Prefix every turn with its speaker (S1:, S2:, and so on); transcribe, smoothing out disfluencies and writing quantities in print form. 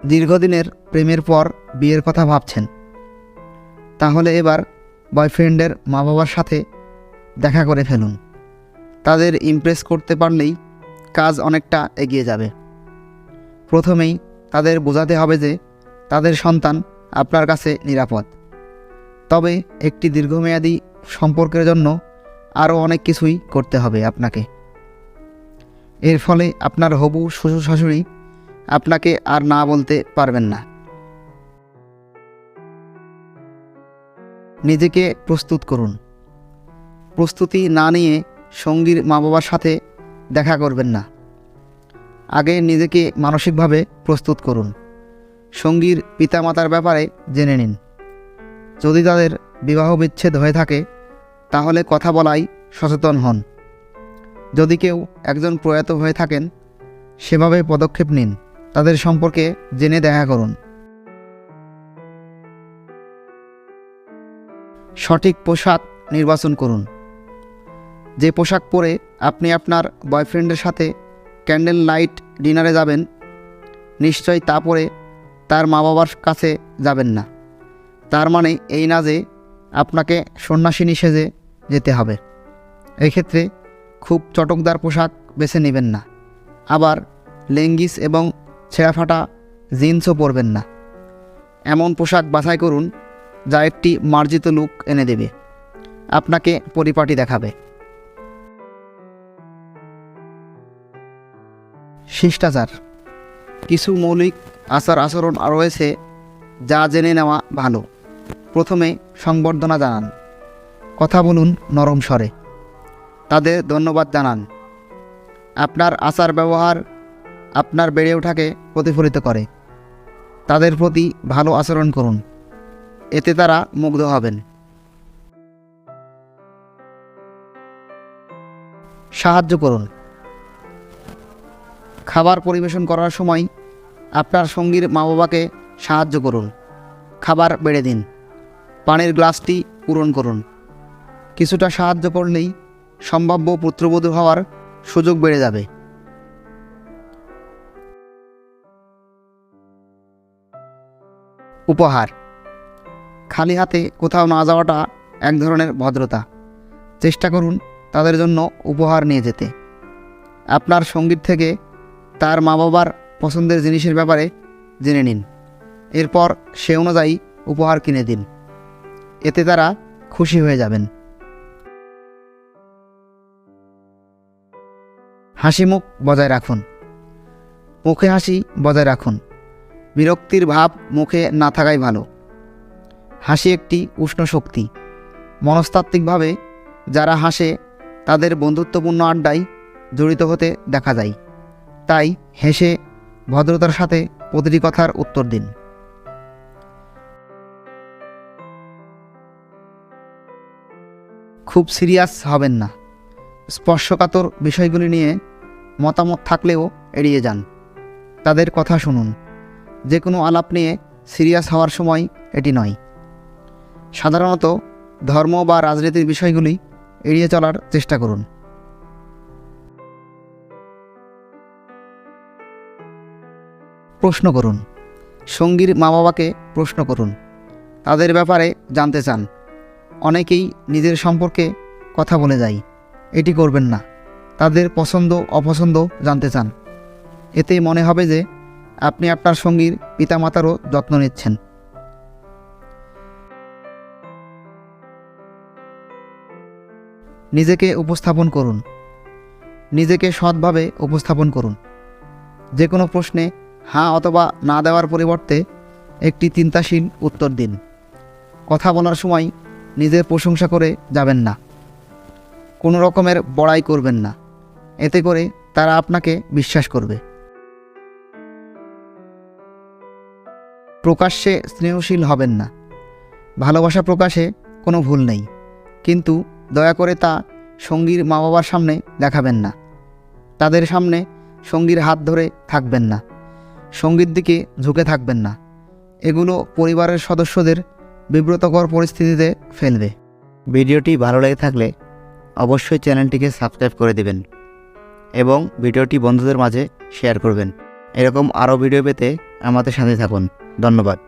S1: দীর্ঘদিনের প্রেমের পর বিয়ের কথা ভাবছেন, তাহলে এবার বয়ফ্রেন্ডের মা বাবার সাথে দেখা করে ফেলুন। তাদের ইমপ্রেস করতে পারলেই কাজ অনেকটা এগিয়ে যাবে। প্রথমেই তাদের বোঝাতে হবে যে তাদের সন্তান আপনার কাছে নিরাপদ। তবে একটি দীর্ঘমেয়াদী সম্পর্কের জন্য আরও অনেক কিছুই করতে হবে আপনাকে। এর ফলে আপনার হবু শ্বশুর শাশুড়ি আপনাকে আর না বলতে পারবেন না। নিজেকে প্রস্তুত করুন। প্রস্তুতি না নিয়ে সঙ্গীর মা বাবার সাথে দেখা করবেন না। আগে নিজেকে মানসিকভাবে প্রস্তুত করুন। সঙ্গীর পিতামাতার ব্যাপারে জেনে নিন। যদি তাদের বিবাহ বিচ্ছেদ হয়ে থাকে তাহলে কথা বলায় সচেতন হন। যদি কেউ একজন প্রয়াত হয়ে থাকেন সেভাবে পদক্ষেপ নিন। তাদের সম্পর্কে জেনে দেখা করুন। সঠিক পোশাক নির্বাচন করুন। যে পোশাক পরে আপনি আপনার বয়ফ্রেন্ডের সাথে ক্যান্ডেল লাইট ডিনারে যাবেন, নিশ্চয়ই তা পরে তার মা বাবার কাছে যাবেন না। তার মানে এই না যে আপনাকে সন্ন্যাসিনী সেজে যেতে হবে। এক্ষেত্রে খুব চটকদার পোশাক বেছে নেবেন না। আবার লেঙ্গিস এবং ছেঁড়াফাটা জিন্সও পরবেন না। এমন পোশাক বাছাই করুন যা একটি মার্জিত লুক এনে দেবে, আপনাকে পরিপাটি দেখাবে। শিষ্টাচার। কিছু মৌলিক আচার আচরণ রয়েছে যা জেনে নেওয়া ভালো। প্রথমে সংবর্ধনা জানান। কথা বলুন নরম স্বরে। তাদের ধন্যবাদ জানান। আপনার আচার ব্যবহার আপনার বেড়ে ওঠাকে প্রতিফলিত করে। তাদের প্রতি ভালো আচরণ করুন, এতে তারা মুগ্ধ হবেন। সাহায্য করুন। খাবার পরিবেশন করার সময় আপনার সঙ্গীর মা বাবাকে সাহায্য করুন। খাবার বেড়ে দিন। পানির গ্লাসটি পূরণ করুন। কিছুটা সাহায্য করলেই সম্ভাব্য পুত্রবধূ হওয়ার সুযোগ বেড়ে যাবে। উপহার। খালি হাতে কোথাও না যাওয়াটা এক ধরনের ভদ্রতা। চেষ্টা করুন তাদের জন্য উপহার নিয়ে যেতে। আপনার সঙ্গীর থেকে তার মা বাবার পছন্দের জিনিসের ব্যাপারে জেনে নিন। এরপর সে অনুযায়ী উপহার কিনে দিন। এতে তারা খুশি হয়ে যাবেন। হাসি মুখ বজায় রাখুন। মুখে হাসি বজায় রাখুন। বিরক্তির ভাব মুখে না থাকাই ভালো। হাসি একটি উষ্ণ শক্তি। মনস্তাত্ত্বিকভাবে যারা হাসে তাদের বন্ধুত্বপূর্ণ আড্ডায় জড়িত হতে দেখা যায়। তাই হেসে ভদ্রতার সাথে প্রতিটি কথার উত্তর দিন। খুব সিরিয়াস হবেন না। স্পর্শকাতর বিষয়গুলি নিয়ে মতামত থাকলেও এড়িয়ে যান। তাদের কথা শুনুন। যে কোনো আলাপ নিয়ে সিরিয়াস হওয়ার সময় এটি নয়। সাধারণত ধর্ম বা রাজনীতির বিষয়গুলি এড়িয়ে চলার চেষ্টা করুন। প্রশ্ন করুন। সঙ্গীর মা বাবাকে প্রশ্ন করুন। তাদের ব্যাপারে জানতে চান। অনেকেই নিজের সম্পর্কে কথা বলে যায়। এটি করবেন না। তাদের পছন্দ অপছন্দ জানতে চান। এতে মনে হবে যে আপনি আপনার সঙ্গীর পিতামাতারও যত্ন নিচ্ছেন। নিজেকে উপস্থাপন করুন। নিজেকে সৎভাবে উপস্থাপন করুন। যে কোনো প্রশ্নে হ্যাঁ অথবা না দেওয়ার পরিবর্তে একটি চিন্তাশীল উত্তর দিন। কথা বলার সময় নিজের প্রশংসা করে যাবেন না। কোনো রকমের বড়াই করবেন না। এতে করে তারা আপনাকে বিশ্বাস করবে। প্রকাশ্যে স্নেহশীল হবেন না। ভালোবাসা প্রকাশে কোনো ভুল নেই, কিন্তু দয়া করে তা সঙ্গীর মা বাবার সামনে দেখাবেন না। তাদের সামনে সঙ্গীর হাত ধরে থাকবেন না। সঙ্গীর দিকে ঝুঁকে থাকবেন না। এগুলো পরিবারের সদস্যদের বিব্রতকর পরিস্থিতিতে ফেলবে। ভিডিওটি ভালো লেগে থাকলে অবশ্যই চ্যানেলটিকে সাবস্ক্রাইব করে দেবেন এবং ভিডিওটি বন্ধুদের মাঝে শেয়ার করবেন। এরকম আরও ভিডিও পেতে আমাদের সাথে থাকুন। ধন্যবাদ।